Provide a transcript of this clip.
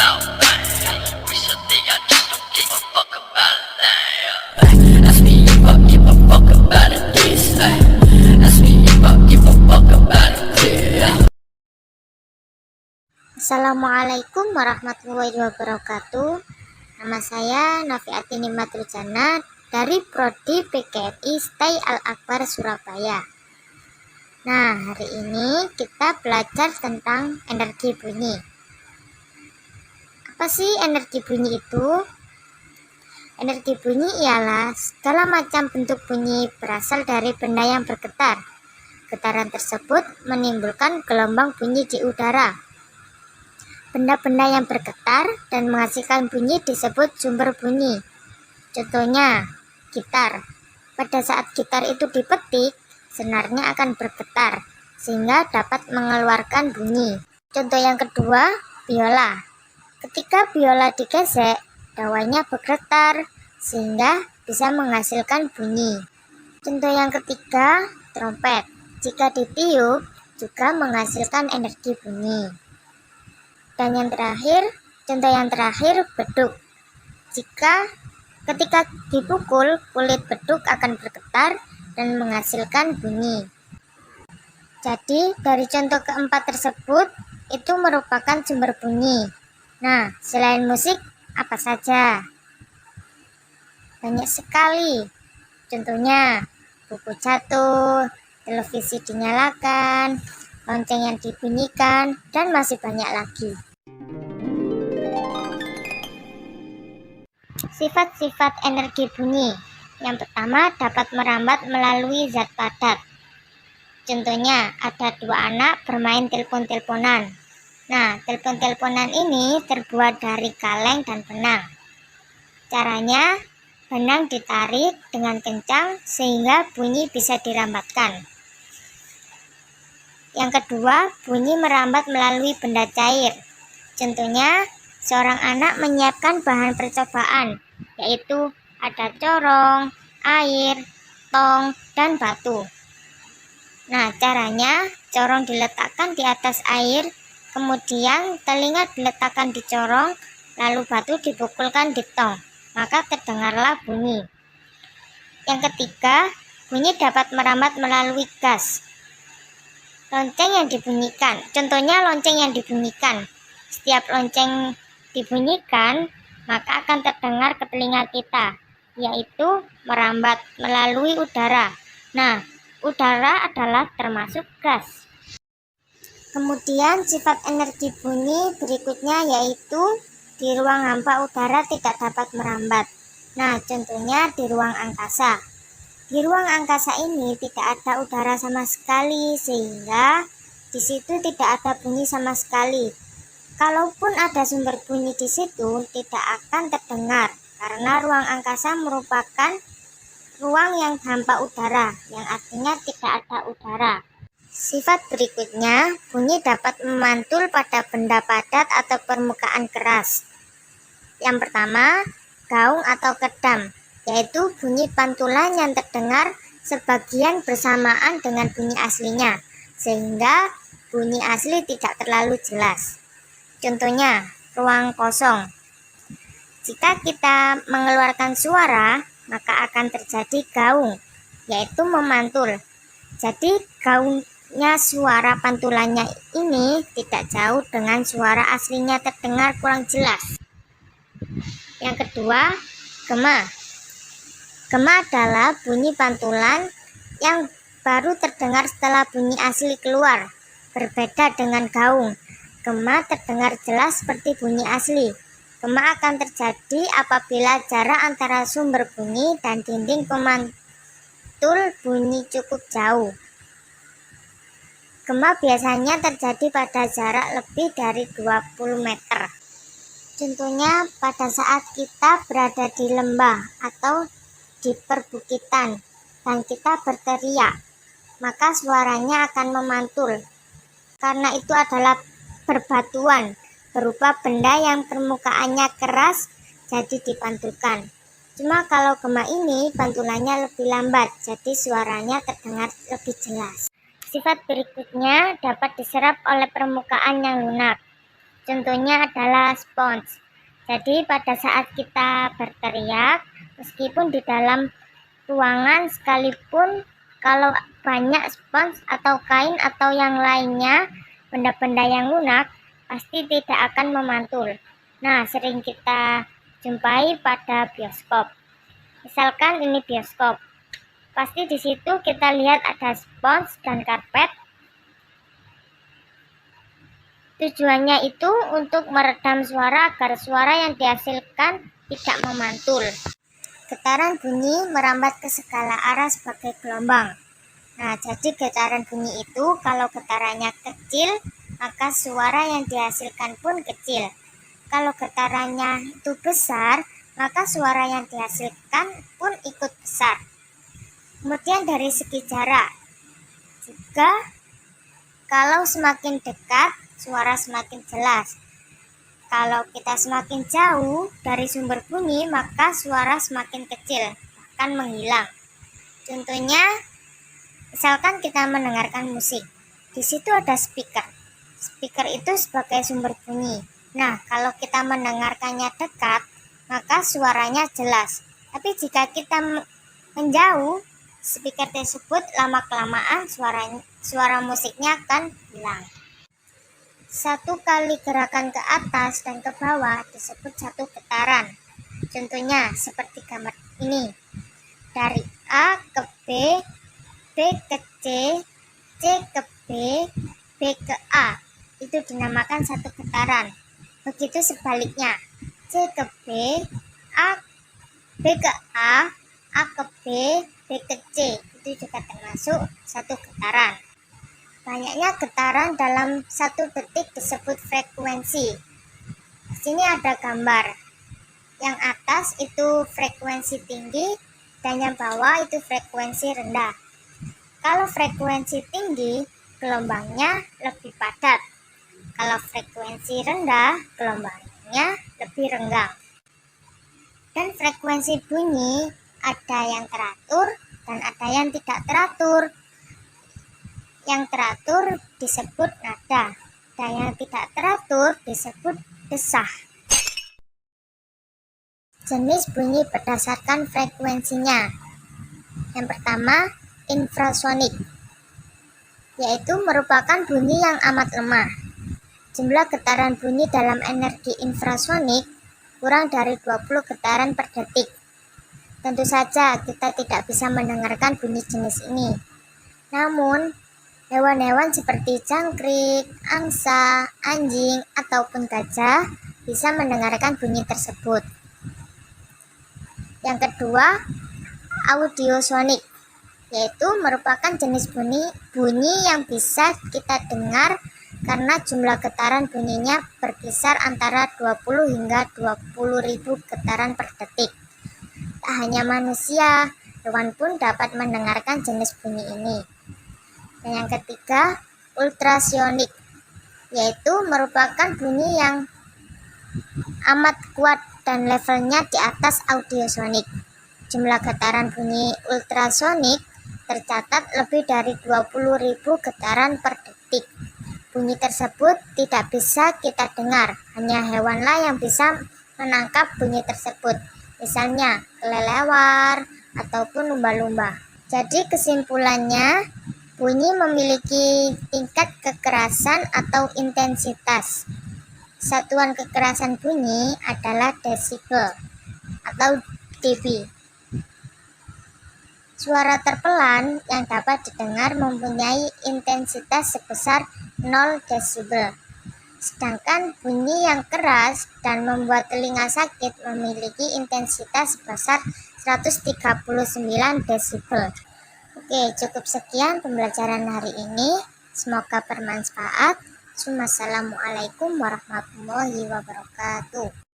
about that. Recently I just don't give a fuck about that. Ask me if I give a fuck about it, this. Ask me if I give a fuck about it, this. Assalamualaikum warahmatullahi wabarakatuh. Nama saya Nafiati Nimatul Jannah dari Prodi PKMI STAI Al-Akbar Surabaya. Nah, hari ini kita belajar tentang energi bunyi. Apa sih energi bunyi itu? Energi bunyi ialah segala macam bentuk bunyi berasal dari benda yang bergetar. Getaran tersebut menimbulkan gelombang bunyi di udara. Benda-benda yang bergetar dan menghasilkan bunyi disebut sumber bunyi. Contohnya, gitar. Pada saat gitar itu dipetik, senarnya akan bergetar sehingga dapat mengeluarkan bunyi. Contoh yang kedua, biola. Ketika biola digesek, dawanya bergetar sehingga bisa menghasilkan bunyi. Contoh yang ketiga, trompet. Jika ditiup, juga menghasilkan energi bunyi. Dan yang terakhir, contoh yang terakhir, beduk. Ketika dipukul, kulit beduk akan bergetar dan menghasilkan bunyi. Jadi, dari contoh keempat tersebut, itu merupakan sumber bunyi. Nah, selain musik, apa saja? Banyak sekali. Contohnya, buku jatuh, televisi dinyalakan, lonceng yang dibunyikan, dan masih banyak lagi. Sifat-sifat energi bunyi. Yang pertama, dapat merambat melalui zat padat. Contohnya, ada dua anak bermain telepon-teleponan. Nah, telepon-teleponan ini terbuat dari kaleng dan benang. Caranya, benang ditarik dengan kencang sehingga bunyi bisa dirambatkan. Yang kedua, bunyi merambat melalui benda cair. Contohnya, seorang anak menyiapkan bahan percobaan, yaitu ada corong, air, tong, dan batu. Nah, caranya corong diletakkan di atas air, kemudian telinga diletakkan di corong, lalu batu dipukulkan di tong, maka terdengarlah bunyi. Yang ketiga, bunyi dapat merambat melalui gas. Lonceng yang dibunyikan, contohnya lonceng yang dibunyikan. Setiap lonceng dibunyikan, maka akan terdengar ke telinga kita, yaitu merambat melalui udara. Nah, udara adalah termasuk gas. Kemudian sifat energi bunyi berikutnya yaitu di ruang hampa udara tidak dapat merambat. Nah, contohnya di ruang angkasa. Di ruang angkasa ini tidak ada udara sama sekali, sehingga di situ tidak ada bunyi sama sekali. Kalaupun ada sumber bunyi di situ, tidak akan terdengar, karena ruang angkasa merupakan ruang yang hampa udara, yang artinya tidak ada udara. Sifat berikutnya, bunyi dapat memantul pada benda padat atau permukaan keras. Yang pertama, gaung atau kedam, yaitu bunyi pantulan yang terdengar sebagian bersamaan dengan bunyi aslinya, sehingga bunyi asli tidak terlalu jelas. Contohnya, ruang kosong. Jika kita mengeluarkan suara, maka akan terjadi gaung, yaitu memantul. Jadi, gaungnya suara pantulannya ini tidak jauh dengan suara aslinya terdengar kurang jelas. Yang kedua, gema. Gema adalah bunyi pantulan yang baru terdengar setelah bunyi asli keluar. Berbeda dengan gaung, gema terdengar jelas seperti bunyi asli. Gema akan terjadi apabila jarak antara sumber bunyi dan dinding pemantul bunyi cukup jauh. Gema biasanya terjadi pada jarak lebih dari 20 meter. Contohnya pada saat kita berada di lembah atau di perbukitan dan kita berteriak, maka suaranya akan memantul. Karena itu adalah berbatuan, berupa benda yang permukaannya keras, jadi dipantulkan. Cuma kalau gema ini pantulannya lebih lambat, jadi suaranya terdengar lebih jelas. Sifat berikutnya dapat diserap oleh permukaan yang lunak. Contohnya adalah spons. Jadi pada saat kita berteriak, meskipun di dalam ruangan sekalipun, kalau banyak spons atau kain atau yang lainnya, benda-benda yang lunak, pasti tidak akan memantul. Nah, sering kita jumpai pada bioskop. Misalkan ini bioskop, pasti di situ kita lihat ada spons dan karpet. Tujuannya itu untuk meredam suara agar suara yang dihasilkan tidak memantul. Getaran bunyi merambat ke segala arah sebagai gelombang. Nah, jadi getaran bunyi itu kalau getarannya kecil, maka suara yang dihasilkan pun kecil. Kalau getarannya itu besar, maka suara yang dihasilkan pun ikut besar. Kemudian dari segi jarak, juga kalau semakin dekat, suara semakin jelas. Kalau kita semakin jauh dari sumber bunyi, maka suara semakin kecil, bahkan menghilang. Contohnya, misalkan kita mendengarkan musik, di situ ada speaker. Speaker itu sebagai sumber bunyi. Nah, kalau kita mendengarkannya dekat, maka suaranya jelas. Tapi jika kita menjauh, speaker tersebut lama-kelamaan suara musiknya akan hilang. Satu kali gerakan ke atas dan ke bawah disebut satu getaran. Contohnya seperti gambar ini. Dari A ke B, B ke C, C ke B, B ke A. Itu dinamakan satu getaran. Begitu sebaliknya. C ke B, B ke A ke B, B ke C. Itu juga termasuk satu getaran. Banyaknya getaran dalam satu detik disebut frekuensi. Di sini ada gambar. Yang atas itu frekuensi tinggi dan yang bawah itu frekuensi rendah. Kalau frekuensi tinggi, gelombangnya lebih padat. Kalau frekuensi rendah, gelombangnya lebih renggang. Dan frekuensi bunyi ada yang teratur dan ada yang tidak teratur. Yang teratur disebut nada, dan yang tidak teratur disebut desah. Jenis bunyi berdasarkan frekuensinya. Yang pertama, infrasonik, yaitu merupakan bunyi yang amat lemah. Jumlah getaran bunyi dalam energi infrasonik kurang dari 20 getaran per detik. Tentu saja kita tidak bisa mendengarkan bunyi jenis ini. Namun, hewan-hewan seperti jangkrik, angsa, anjing, ataupun gajah bisa mendengarkan bunyi tersebut. Yang kedua, audiosonik, yaitu merupakan jenis bunyi yang bisa kita dengar karena jumlah getaran bunyinya berkisar antara 20 hingga 20.000 getaran per detik. Tak hanya manusia, hewan pun dapat mendengarkan jenis bunyi ini. Dan yang ketiga, ultrasonik, yaitu merupakan bunyi yang amat kuat dan levelnya di atas audiosonik. Jumlah getaran bunyi ultrasonik tercatat lebih dari 20.000 getaran per detik. Bunyi tersebut tidak bisa kita dengar, hanya hewanlah yang bisa menangkap bunyi tersebut, misalnya kelelawar ataupun lumba-lumba. Jadi kesimpulannya, bunyi memiliki tingkat kekerasan atau intensitas. Satuan kekerasan bunyi adalah desibel atau dB. Suara terpelan yang dapat didengar mempunyai intensitas sebesar 0 desibel. Sedangkan bunyi yang keras dan membuat telinga sakit memiliki intensitas sebesar 139 desibel. Oke, cukup sekian pembelajaran hari ini. Semoga bermanfaat. Wassalamualaikum warahmatullahi wabarakatuh.